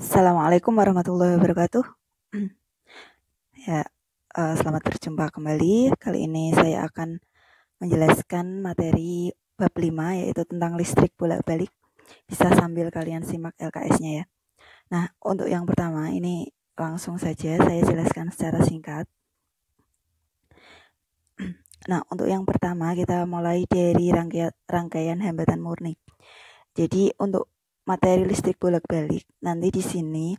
Assalamualaikum warahmatullahi wabarakatuh. Ya, selamat berjumpa kembali. Kali ini saya akan menjelaskan materi bab 5 yaitu tentang listrik bolak-balik. Bisa sambil kalian simak LKS-nya ya. Nah, untuk yang pertama ini langsung saja saya jelaskan secara singkat. Nah, untuk yang pertama kita mulai dari rangkaian hambatan murni. Jadi untuk materi listrik bolak-balik nanti di sini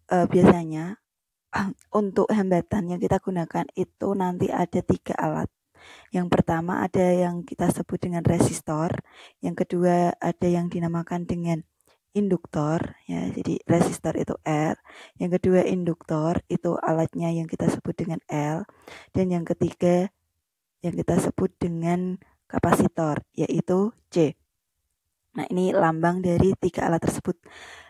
biasanya untuk hambatan yang kita gunakan itu nanti ada 3 alat. Yang pertama ada yang kita sebut dengan resistor, yang kedua ada yang dinamakan dengan induktor ya. Jadi resistor itu R, yang kedua induktor itu alatnya yang kita sebut dengan L, dan yang ketiga yang kita sebut dengan kapasitor yaitu C. Nah, ini lambang dari 3 alat tersebut,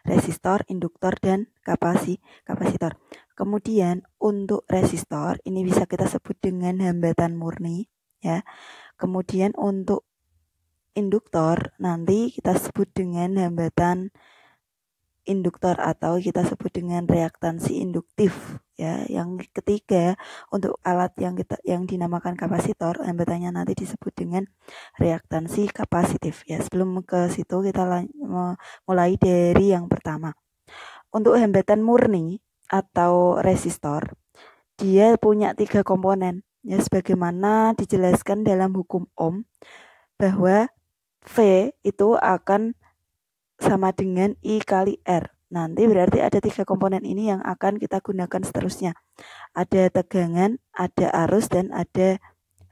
resistor, induktor, dan kapasitor. Kemudian untuk resistor ini bisa kita sebut dengan hambatan murni ya. Kemudian untuk induktor nanti kita sebut dengan hambatan induktor atau kita sebut dengan reaktansi induktif ya. Yang ketiga untuk alat yang dinamakan kapasitor, hambatannya nanti disebut dengan reaktansi kapasitif ya. Sebelum ke situ kita mulai dari yang pertama. Untuk hambatan murni atau resistor, dia punya 3 komponen ya, sebagaimana dijelaskan dalam hukum Ohm bahwa V itu akan sama dengan I kali R. Nanti berarti ada 3 komponen ini yang akan kita gunakan seterusnya. Ada tegangan, ada arus, dan ada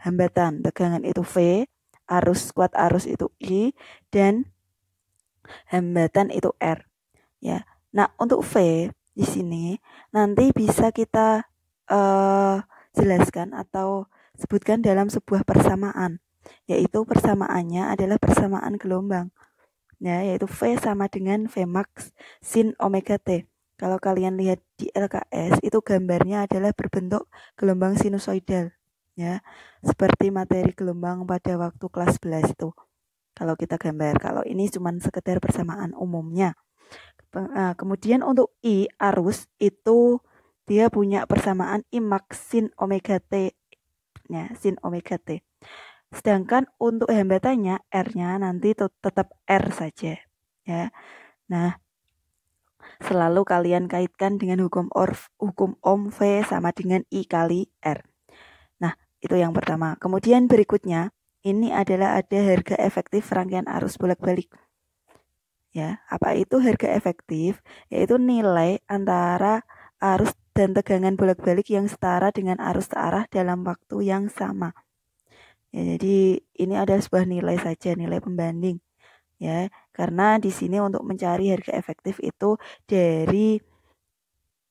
hambatan. Tegangan itu V, kuat arus itu I, dan hambatan itu R. Ya. Nah, untuk V di sini nanti bisa kita jelaskan atau sebutkan dalam sebuah persamaan, yaitu persamaannya adalah persamaan gelombang. Ya, yaitu V sama dengan Vmax sin omega T. Kalau kalian lihat di LKS itu gambarnya adalah berbentuk gelombang sinusoidal ya, seperti materi gelombang pada waktu kelas 11 itu. Kalau kita gambar, kalau ini cuma sekedar persamaan umumnya. Kemudian untuk I arus itu dia punya persamaan I max sin omega T ya, sin omega T. Sedangkan untuk hambatannya R-nya nanti tetap R saja ya. Nah, selalu kalian kaitkan dengan hukum Ohm V sama dengan I kali R. Nah, itu yang pertama. Kemudian berikutnya ini adalah ada harga efektif rangkaian arus bolak-balik. Ya, apa itu harga efektif? Yaitu nilai antara arus dan tegangan bolak-balik yang setara dengan arus searah dalam waktu yang sama. Ya, jadi ini adalah sebuah nilai saja, nilai pembanding ya. Karena di sini untuk mencari harga efektif itu dari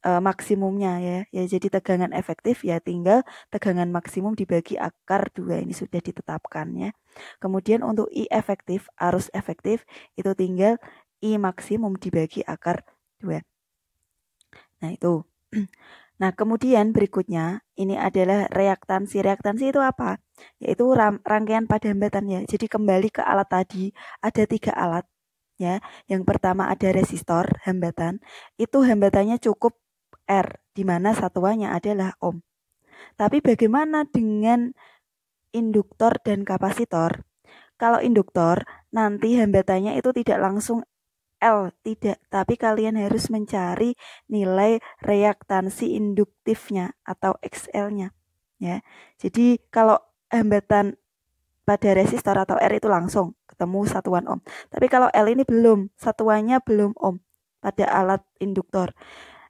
maksimumnya ya. Ya, jadi tegangan efektif ya tinggal tegangan maksimum dibagi akar 2, ini sudah ditetapkan ya. Kemudian untuk I efektif, arus efektif itu tinggal I maksimum dibagi akar 2. Nah, itu. Nah, kemudian berikutnya ini adalah reaktansi. Reaktansi itu apa? Yaitu rangkaian pada hambatan ya. Jadi kembali ke alat tadi, ada 3 alat ya. Yang pertama ada resistor, hambatan. Itu hambatannya cukup R, di mana satuannya adalah ohm. Tapi bagaimana dengan induktor dan kapasitor? Kalau induktor, nanti hambatannya itu tidak langsung L, tidak, tapi kalian harus mencari nilai reaktansi induktifnya atau XL-nya ya. Jadi kalau hambatan pada resistor atau R itu langsung ketemu satuan ohm. Tapi kalau L ini belum, satuannya belum ohm pada alat induktor.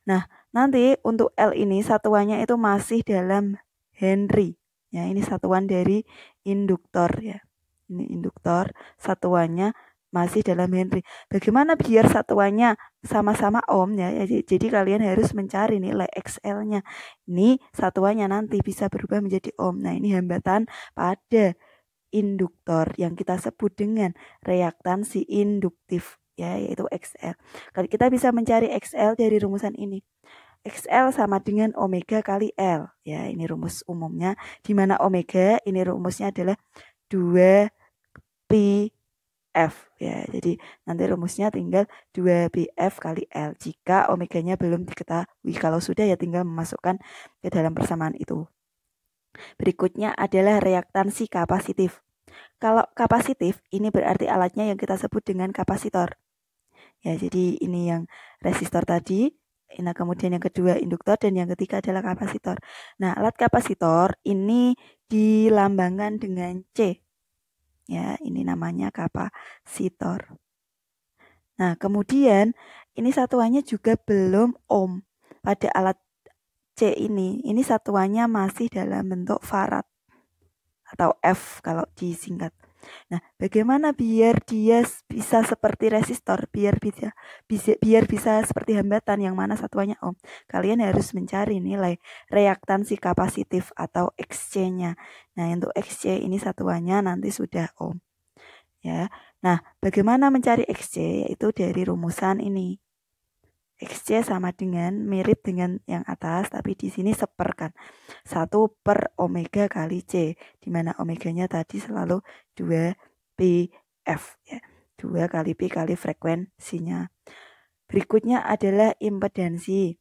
Nah, nanti untuk L ini satuannya itu masih dalam Henry. Ya, ini satuan dari induktor ya. Ini induktor, satuannya masih dalam Henry. Bagaimana biar satuannya sama-sama ohm ya? Jadi kalian harus mencari nilai XL-nya. Ini satuannya nanti bisa berubah menjadi ohm. Nah, ini hambatan pada induktor yang kita sebut dengan reaktansi induktif ya, yaitu XL. Kita bisa mencari XL dari rumusan ini. XL sama dengan omega kali L ya, ini rumus umumnya, di mana omega ini rumusnya adalah 2 pi F ya. Jadi nanti rumusnya tinggal 2BF kali L jika omeganya belum diketahui. Kalau sudah ya tinggal memasukkan ke dalam persamaan itu. Berikutnya adalah reaktansi kapasitif. Kalau kapasitif ini berarti alatnya yang kita sebut dengan kapasitor. Ya, jadi ini yang resistor tadi. Nah, kemudian yang kedua induktor dan yang ketiga adalah kapasitor. Nah, alat kapasitor ini dilambangkan dengan C. Ya, ini namanya kapasitor. Nah, kemudian ini satuannya juga belum ohm. Pada alat C ini satuannya masih dalam bentuk farad atau F kalau disingkat. Nah, bagaimana biar dia bisa seperti resistor, biar bisa seperti hambatan yang mana satuannya ohm. Kalian harus mencari nilai reaktansi kapasitif atau XC-nya. Nah, untuk XC ini satuannya nanti sudah ohm. Ya. Nah, bagaimana mencari XC? Yaitu dari rumusan ini. XC sama dengan mirip dengan yang atas, tapi di sini seperkan 1/omega kali C, di mana omeganya tadi selalu 2PF ya. 2 kali P kali frekuensinya. Berikutnya adalah impedansi.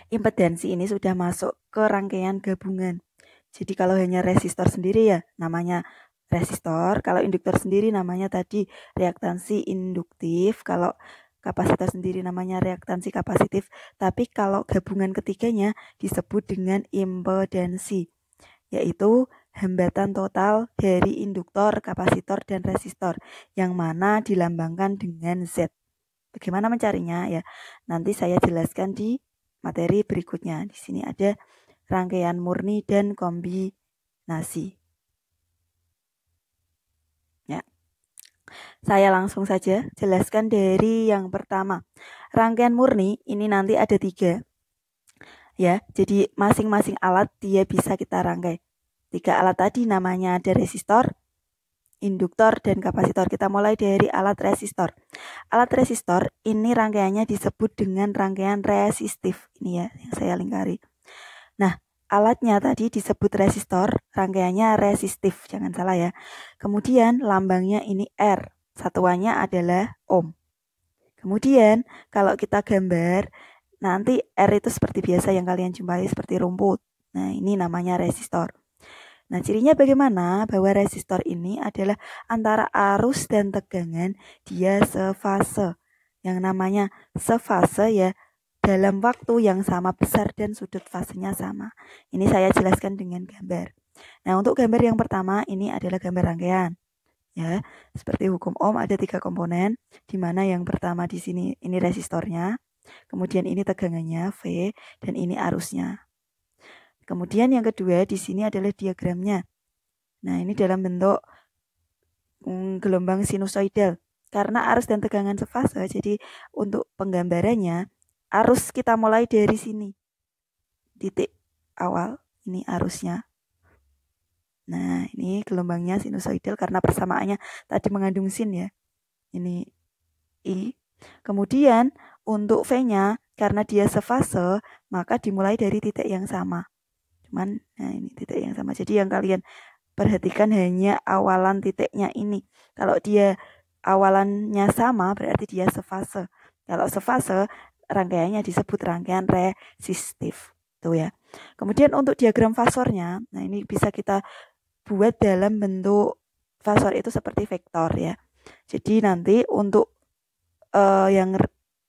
Impedansi ini sudah masuk ke rangkaian gabungan. Jadi kalau hanya resistor sendiri ya namanya resistor, kalau induktor sendiri namanya tadi reaktansi induktif, kalau kapasitor sendiri namanya reaktansi kapasitif, tapi kalau gabungan ketiganya disebut dengan impedansi, yaitu hambatan total dari induktor, kapasitor, dan resistor, yang mana dilambangkan dengan Z. Bagaimana mencarinya ya? Nanti saya jelaskan di materi berikutnya. Di sini ada rangkaian murni dan kombinasi. Ya. Saya langsung saja jelaskan dari yang pertama. Rangkaian murni ini nanti ada 3. Ya, jadi masing-masing alat dia bisa kita rangkai. 3 alat tadi namanya ada resistor, induktor, dan kapasitor. Kita mulai dari alat resistor. Alat resistor ini rangkaiannya disebut dengan rangkaian resistif. Ini ya yang saya lingkari. Nah, alatnya tadi disebut resistor, rangkaiannya resistif, jangan salah ya. Kemudian lambangnya ini R, satuannya adalah ohm. Kemudian kalau kita gambar, nanti R itu seperti biasa yang kalian jumpai seperti rumput. Nah, ini namanya resistor. Nah, cirinya bagaimana? Bahwa resistor ini adalah antara arus dan tegangan dia sefase. Yang namanya sefase ya dalam waktu yang sama besar dan sudut fasenya sama. Ini saya jelaskan dengan gambar. Nah, untuk gambar yang pertama ini adalah gambar rangkaian. Ya, seperti hukum Ohm ada 3 komponen, di mana yang pertama di sini ini resistornya, kemudian ini tegangannya V, dan ini arusnya. Kemudian yang kedua di sini adalah diagramnya. Nah, ini dalam bentuk gelombang sinusoidal. Karena arus dan tegangan sefase, jadi untuk penggambarannya arus kita mulai dari sini. Titik awal, ini arusnya. Nah, ini gelombangnya sinusoidal karena persamaannya tadi mengandung sin ya. Ini I. Kemudian untuk V-nya karena dia sefase, maka dimulai dari titik yang sama. Cuman nah ini titik yang sama. Jadi yang kalian perhatikan hanya awalan titiknya ini. Kalau dia awalannya sama berarti dia sefase. Kalau sefase rangkaiannya disebut rangkaian resistif. Tuh ya. Kemudian untuk diagram fasornya, nah ini bisa kita buat dalam bentuk fasor itu seperti vektor ya. Jadi nanti untuk yang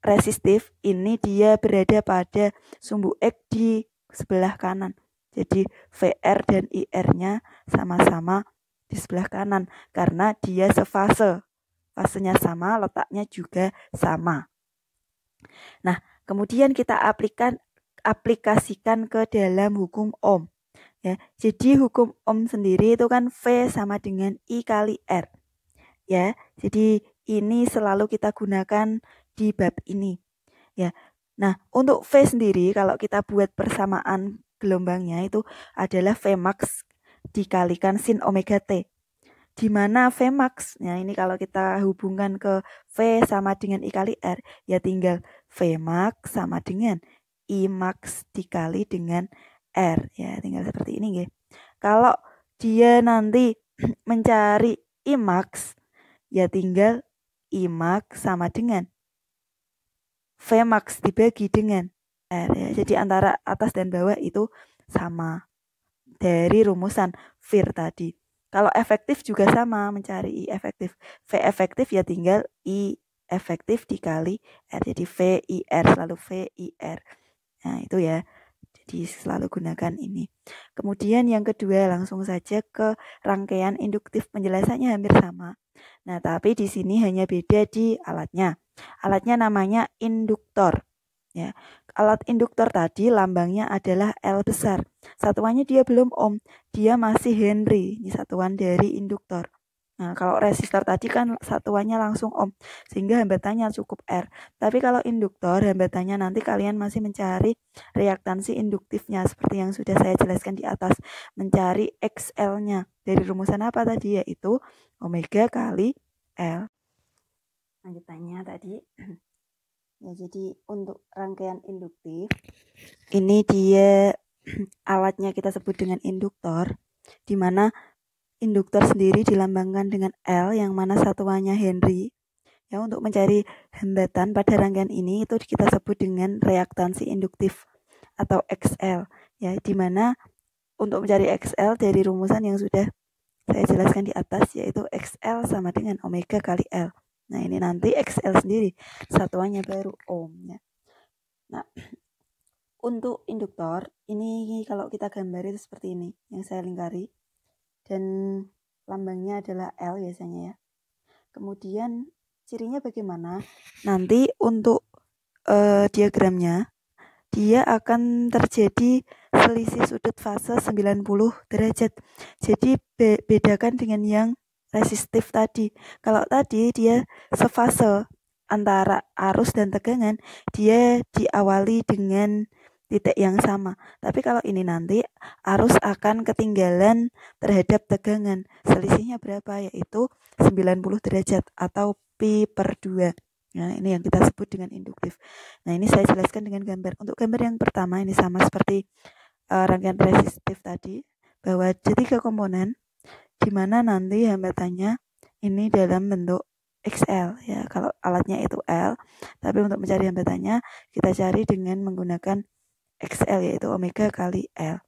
resistif ini dia berada pada sumbu X di sebelah kanan. Jadi VR dan IR-nya sama-sama di sebelah kanan karena dia sefase. Fasenya sama, letaknya juga sama. Nah, kemudian kita aplikasikan ke dalam hukum Ohm. Ya, jadi hukum Ohm sendiri itu kan V sama dengan I kali R. Ya, jadi ini selalu kita gunakan di bab ini. Ya. Nah, untuk V sendiri kalau kita buat persamaan gelombangnya itu adalah Vmax dikalikan sin omega T. Di mana Vmax, nah ini kalau kita hubungkan ke V sama dengan I kali R, ya tinggal Vmax sama dengan Imax dikali dengan R. Ya, tinggal seperti ini. Kalau dia nanti mencari Imax, ya tinggal I max sama dengan V max dibagi dengan R ya. Jadi antara atas dan bawah itu sama dari rumusan VIR tadi. Kalau efektif juga sama, mencari I efektif. V efektif ya tinggal I efektif dikali R. Jadi VIR, selalu VIR. Nah itu ya. Jadi selalu gunakan ini. Kemudian yang kedua langsung saja ke rangkaian induktif. Penjelasannya hampir sama. Nah tapi di sini hanya beda di alatnya. Alatnya namanya induktor. Ya, alat induktor tadi lambangnya adalah L besar. Satuannya dia belum ohm, dia masih Henry. Ini satuan dari induktor. Nah, kalau resistor tadi kan satuannya langsung ohm, sehingga hambatannya cukup R. Tapi kalau induktor, hambatannya nanti kalian masih mencari reaktansi induktifnya, seperti yang sudah saya jelaskan di atas. Mencari XL-nya. Dari rumusan apa tadi? Yaitu omega kali L. Lanjutannya tadi. Ya, jadi untuk rangkaian induktif, ini dia alatnya kita sebut dengan induktor, di mana induktor sendiri dilambangkan dengan L yang mana satuannya Henry. Ya, untuk mencari hambatan pada rangkaian ini itu kita sebut dengan reaktansi induktif atau XL. Ya, di mana untuk mencari XL dari rumusan yang sudah saya jelaskan di atas, yaitu XL sama dengan omega kali L. Nah, ini nanti XL sendiri satuannya baru ohm ya. Nah, untuk induktor ini kalau kita gambar itu seperti ini yang saya lingkari dan lambangnya adalah L biasanya ya. Kemudian cirinya bagaimana? Nanti untuk diagramnya dia akan terjadi selisih sudut fase 90 derajat. Jadi bedakan dengan yang resistif tadi. Kalau tadi dia sefase antara arus dan tegangan, dia diawali dengan titik yang sama. Tapi kalau ini nanti arus akan ketinggalan terhadap tegangan. Selisihnya berapa? Yaitu 90 derajat atau pi per 2. Nah, ini yang kita sebut dengan induktif. Nah, ini saya jelaskan dengan gambar. Untuk gambar yang pertama ini sama seperti rangkaian resistif tadi, bahwa ada 3 komponen di mana nanti hambatannya ini dalam bentuk XL ya. Kalau alatnya itu L, tapi untuk mencari hambatannya kita cari dengan menggunakan XL yaitu omega kali L.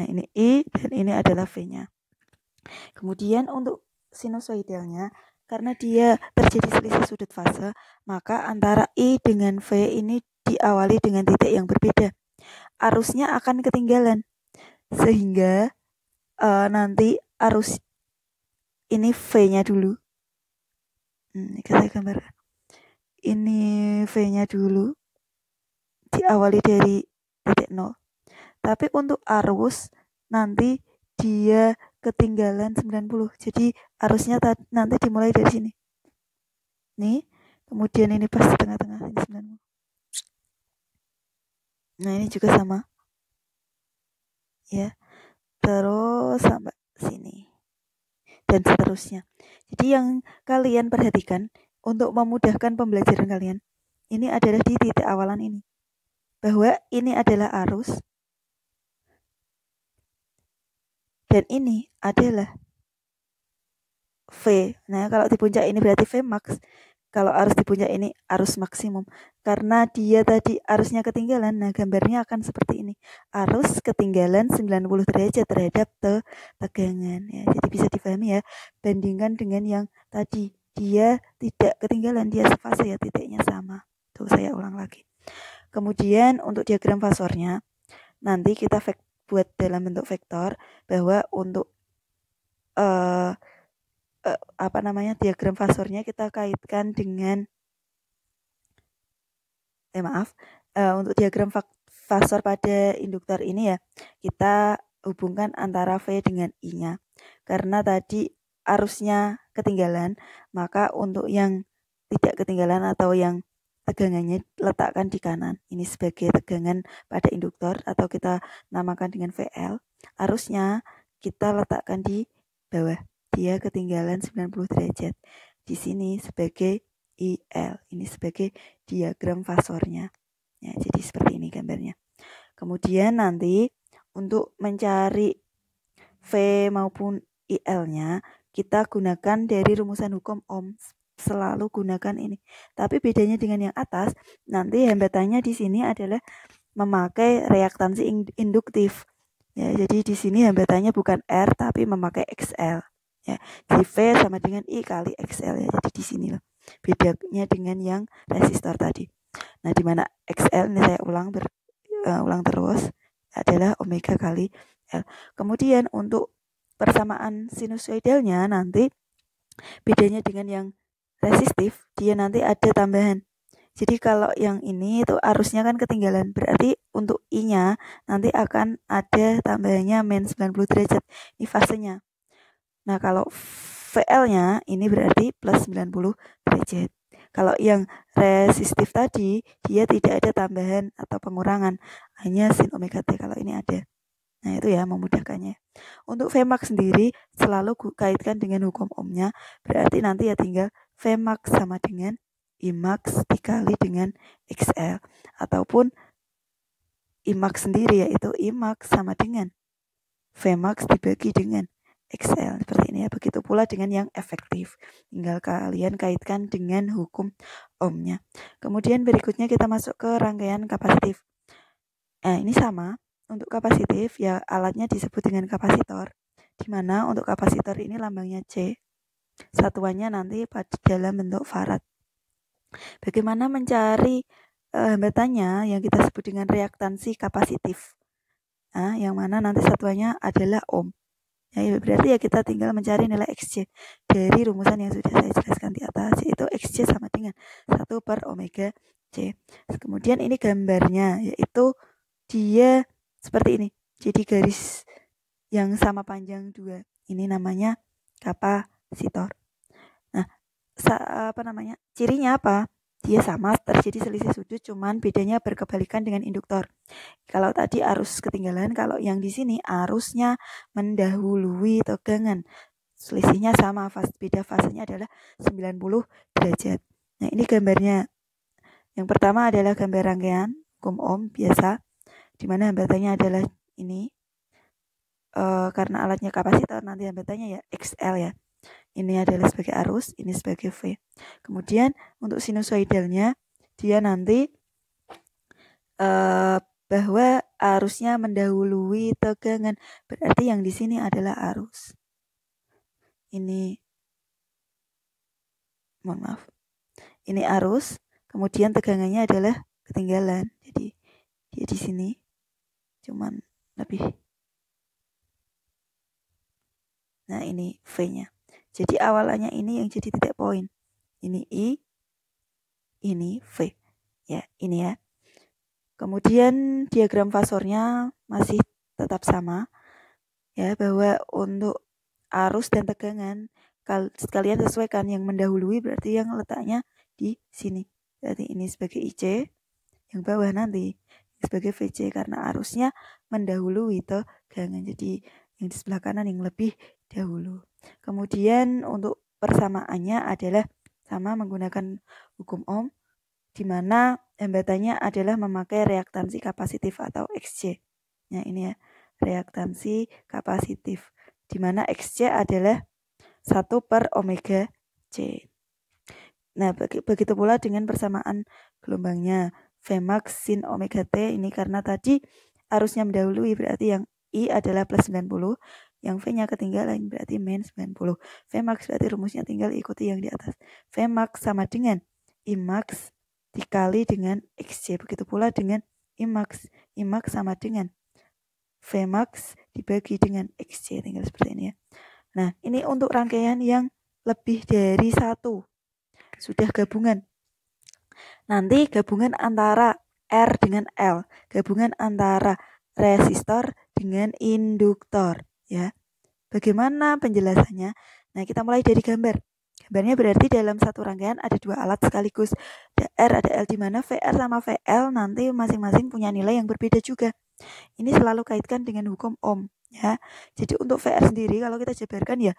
Nah, ini I dan ini adalah V-nya. Kemudian untuk sinusoidalnya, karena dia terjadi selisih sudut fase, maka antara I dengan V ini diawali dengan titik yang berbeda. Arusnya akan ketinggalan, sehingga nanti arus ini V-nya dulu. Kita gambarkan. Ini V-nya dulu, diawali dari titik 0. Tapi untuk arus nanti dia ketinggalan 90. Jadi arusnya nanti dimulai dari sini. Nih, kemudian ini pas di tengah-tengah ini 90. Nah, ini juga sama. Ya. Terus sampai sini. Dan seterusnya. Jadi yang kalian perhatikan untuk memudahkan pembelajaran kalian, ini adalah di titik awalan ini. Bahwa ini adalah arus dan ini adalah V. Nah, kalau di puncak ini berarti V max. Kalau arus di puncak ini arus maksimum. Karena dia tadi arusnya ketinggalan, nah gambarnya akan seperti ini. Arus ketinggalan 90 derajat terhadap tegangan. Ya, jadi bisa dipahami ya. Bandingkan dengan yang tadi. Dia tidak ketinggalan, dia sefase ya, titiknya sama. Tuh saya ulang lagi. Kemudian untuk diagram fasornya, nanti kita buat dalam bentuk vektor bahwa untuk diagram fasornya kita kaitkan dengan untuk diagram fasor pada induktor ini ya, kita hubungkan antara V dengan I-nya. Karena tadi arusnya ketinggalan, maka untuk yang tidak ketinggalan atau yang tegangannya letakkan di kanan. Ini sebagai tegangan pada induktor atau kita namakan dengan VL. Arusnya kita letakkan di bawah. Dia ketinggalan 90 derajat. Di sini sebagai IL. Ini sebagai diagram fasornya. Ya, jadi seperti ini gambarnya. Kemudian nanti untuk mencari V maupun IL-nya, kita gunakan dari rumusan hukum Ohm. Selalu gunakan ini. Tapi bedanya dengan yang atas, nanti hambatannya di sini adalah memakai reaktansi induktif. Ya, jadi di sini hambatannya bukan R tapi memakai XL. Ya, jadi V sama dengan I kali XL ya. Jadi di sini loh bedanya dengan yang resistor tadi. Nah, di mana XL ini saya ulang terus adalah omega kali L. Kemudian untuk persamaan sinusoidalnya nanti bedanya dengan yang resistif, dia nanti ada tambahan. Jadi kalau yang ini itu arusnya kan ketinggalan, berarti untuk I-nya nanti akan ada tambahannya min 90 derajat. Ini fasenya. Nah, kalau VL-nya ini berarti plus 90 derajat. Kalau yang resistif tadi, dia tidak ada tambahan atau pengurangan, hanya sin omega T kalau ini ada. Nah, itu ya memudahkannya. Untuk Vmax sendiri selalu kaitkan dengan hukum Ohmnya, berarti nanti ya tinggal Vmax sama dengan Imax dikali dengan XL. Ataupun Imax sendiri yaitu Imax sama dengan Vmax dibagi dengan XL. Seperti ini ya. Begitu pula dengan yang efektif. Tinggal kalian kaitkan dengan hukum Ohmnya. Kemudian berikutnya kita masuk ke rangkaian kapasitif. Nah, ini sama. Untuk kapasitif ya alatnya disebut dengan kapasitor, di mana untuk kapasitor ini lambangnya C. Satuannya nanti dalam bentuk farad. Bagaimana mencari hambatannya yang kita sebut dengan reaktansi kapasitif? Nah, yang mana nanti satuannya adalah ohm. Ya, berarti ya kita tinggal mencari nilai Xc dari rumusan yang sudah saya jelaskan di atas, yaitu Xc sama dengan 1 per omega C. Kemudian ini gambarnya, yaitu dia seperti ini. Jadi garis yang sama panjang 2. Ini namanya kapasitor. Nah, cirinya apa? Dia sama, terjadi selisih sudut, cuman bedanya berkebalikan dengan induktor. Kalau tadi arus ketinggalan, kalau yang di sini arusnya mendahului tegangan. Selisihnya sama, beda fasenya adalah 90 derajat. Nah, ini gambarnya. Yang pertama adalah gambar rangkaian hukum Ohm biasa, di mana hambatannya adalah ini. Karena alatnya kapasitor, nanti hambatannya ya XL ya. Ini adalah sebagai arus, ini sebagai V. Kemudian untuk sinusoidalnya, dia nanti bahwa arusnya mendahului tegangan. Berarti yang di sini adalah arus. Ini, mohon maaf. Ini arus, kemudian tegangannya adalah ketinggalan. Jadi dia di sini, cuman lebih. Nah, ini V-nya. Jadi awalannya ini yang jadi titik poin. Ini I, ini V. Ya, ini ya. Kemudian diagram fasornya masih tetap sama. Ya, bahwa untuk arus dan tegangan sekalian sesuaikan, yang mendahului berarti yang letaknya di sini. Berarti ini sebagai IC, yang bawah nanti sebagai VC karena arusnya mendahului tegangan. Jadi yang di sebelah kanan yang lebih dahulu. Kemudian untuk persamaannya adalah sama menggunakan hukum Ohm, di mana hambatannya adalah memakai reaktansi kapasitif atau Xc. Nah, ini ya, reaktansi kapasitif, di mana Xc adalah 1 per omega C. Nah, begitu pula dengan persamaan gelombangnya. Vmax sin omega T ini karena tadi arusnya mendahului, berarti yang I adalah plus 90, yang V-nya ketinggalan berarti min 90. Vmax berarti rumusnya tinggal ikuti yang di atas. Vmax sama dengan Imax dikali dengan Xc. Begitu pula dengan Imax. Imax sama dengan Vmax dibagi dengan Xc. Tinggal seperti ini ya. Nah, ini untuk rangkaian yang lebih dari satu. Sudah gabungan. Nanti gabungan antara R dengan L. Gabungan antara resistor dengan induktor. Ya. Bagaimana penjelasannya? Nah, kita mulai dari gambar. Gambarnya berarti dalam satu rangkaian ada dua alat sekaligus. Ada R, ada L, di mana VR sama VL nanti masing-masing punya nilai yang berbeda juga. Ini selalu kaitkan dengan hukum Ohm. Ya. Jadi untuk VR sendiri kalau kita jabarkan ya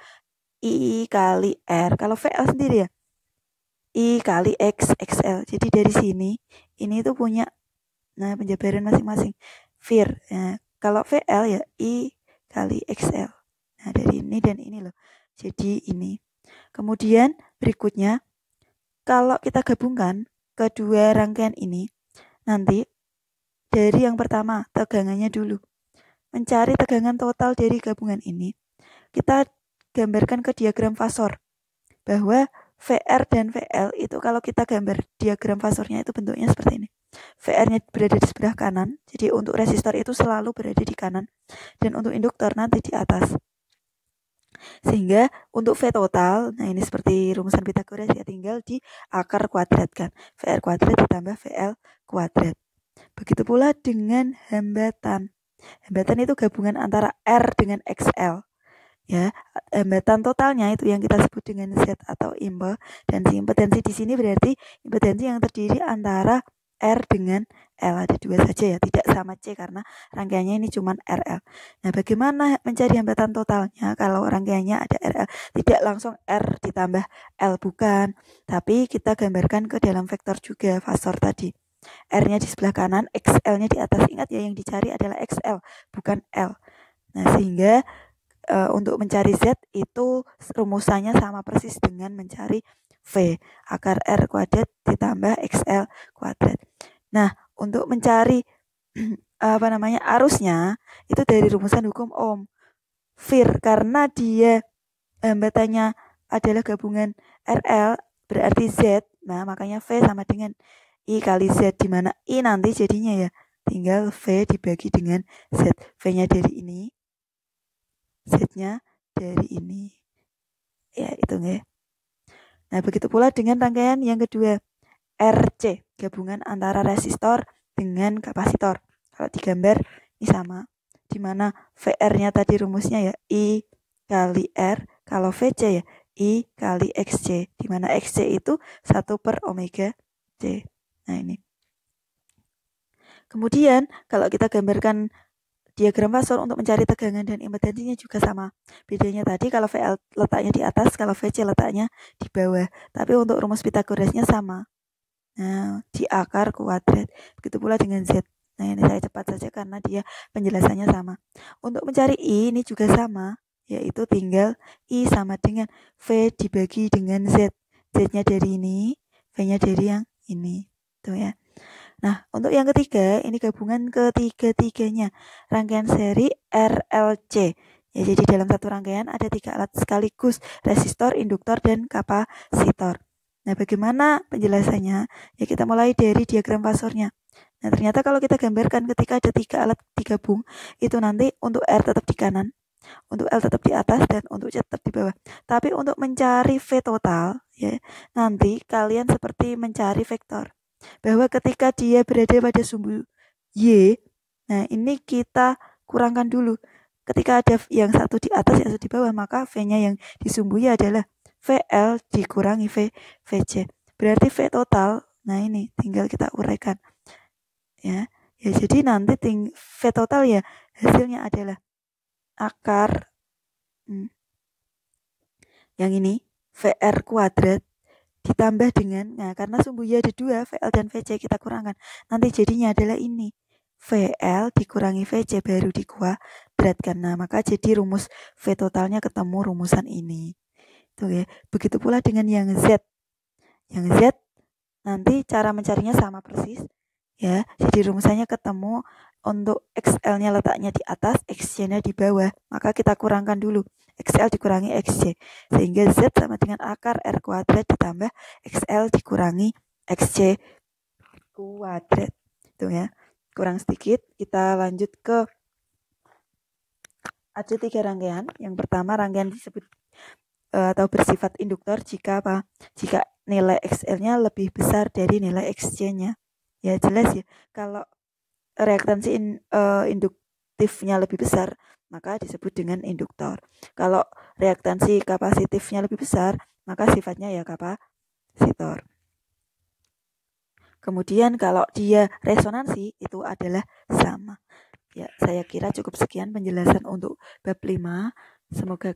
I kali R. Kalau VL sendiri ya I kali X, XL. Jadi dari sini ini tuh punya penjabaran masing-masing. Vir. Nah, kalau VL ya I kali XL. Nah, dari ini dan ini loh. jadi ini. Kemudian berikutnya, kalau kita gabungkan kedua rangkaian ini, nanti dari yang pertama, tegangannya dulu. Mencari tegangan total dari gabungan ini, kita gambarkan ke diagram fasor. Bahwa VR dan VL itu kalau kita gambar diagram fasornya itu bentuknya seperti ini. VR-nya berada di sebelah kanan, jadi untuk resistor itu selalu berada di kanan, dan untuk induktor nanti di atas. Sehingga untuk V total, nah ini seperti rumusan Pythagoras ya, tinggal di akar kuadratkan. VR kuadrat ditambah VL kuadrat. Begitu pula dengan hambatan. Hambatan itu gabungan antara R dengan XL. Ya, hambatan totalnya itu yang kita sebut dengan Z atau impedansi. Impedansi di sini berarti impedansi yang terdiri antara R dengan L, ada dua saja ya, tidak sama C karena rangkaiannya ini cuma RL. Nah, bagaimana mencari hambatan totalnya kalau rangkaiannya ada RL? Tidak langsung R ditambah L, bukan, tapi kita gambarkan ke dalam vektor juga fasor tadi. R-nya di sebelah kanan, XL-nya di atas. Ingat ya, yang dicari adalah XL, bukan L. Nah, sehingga untuk mencari Z itu rumusannya sama persis dengan mencari V, akar R kuadrat ditambah XL kuadrat. Nah, untuk mencari arusnya itu dari rumusan hukum Ohm. VIR karena dia hambatannya adalah gabungan RL berarti Z. Nah, makanya V sama dengan I kali Z, di mana I nanti jadinya ya tinggal V dibagi dengan Z. V-nya dari ini, Z-nya dari ini. Ya, itu nggak. Nah, begitu pula dengan rangkaian yang kedua, RC, gabungan antara resistor dengan kapasitor. Kalau digambar ini sama, di mana VR-nya tadi rumusnya ya I kali R, kalau VC ya I kali XC, di mana XC itu 1/omega C. Nah, ini. Kemudian kalau kita gambarkan diagram fasor untuk mencari tegangan dan impedansinya juga sama. Bedanya tadi kalau VL letaknya di atas, kalau VC letaknya di bawah. Tapi untuk rumus Pythagorasnya sama. Nah, di akar kuadrat. Begitu pula dengan Z. Nah, ini saya cepat saja karena dia penjelasannya sama. Untuk mencari I ini juga sama, yaitu tinggal I sama dengan V dibagi dengan Z. Z-nya dari ini, V-nya dari yang ini. Tuh ya. Nah, untuk yang ketiga, ini gabungan ketiga-tiganya. Rangkaian seri RLC. Ya, jadi dalam satu rangkaian ada 3 alat sekaligus, resistor, induktor, dan kapasitor. Nah, bagaimana penjelasannya? Ya, kita mulai dari diagram fasornya. Nah, ternyata kalau kita gambarkan ketika ada 3 alat digabung, itu nanti untuk R tetap di kanan, untuk L tetap di atas, dan untuk C tetap di bawah. Tapi untuk mencari V total, ya, nanti kalian seperti mencari vektor. Bahwa ketika dia berada pada sumbu Y, nah ini kita kurangkan dulu. Ketika ada yang satu di atas, yang satu di bawah, maka V-nya yang di sumbu Y adalah VL dikurangi VC. Berarti V total, nah ini tinggal kita uraikan. Ya, jadi nanti V total ya hasilnya adalah akar yang ini VR kuadrat ditambah dengan, nah karena sumbu Y ada 2, VL dan VC kita kurangkan. Nanti jadinya adalah ini, VL dikurangi VC baru dikuadratkan. Nah, maka jadi rumus V totalnya ketemu rumusan ini. Tuh ya. Begitu pula dengan yang Z. Yang Z nanti cara mencarinya sama persis. Ya, jadi rumusannya ketemu. Untuk XL-nya letaknya di atas, XC-nya di bawah. Maka kita kurangkan dulu. XL dikurangi XC. Sehingga Z sama dengan akar R kuadrat ditambah XL dikurangi XC kuadrat. Itu ya. Kurang sedikit. Kita lanjut ke ada 3 rangkaian. Yang pertama rangkaian disebut atau bersifat induktor jika apa? Jika nilai XL-nya lebih besar dari nilai XC-nya. Ya jelas ya. Kalau reaktansi induktifnya lebih besar, maka disebut dengan induktor. Kalau reaktansi kapasitifnya lebih besar, maka sifatnya ya kapasitor. Kemudian kalau dia resonansi, itu adalah sama. Ya, saya kira cukup sekian penjelasan untuk bab 5. Semoga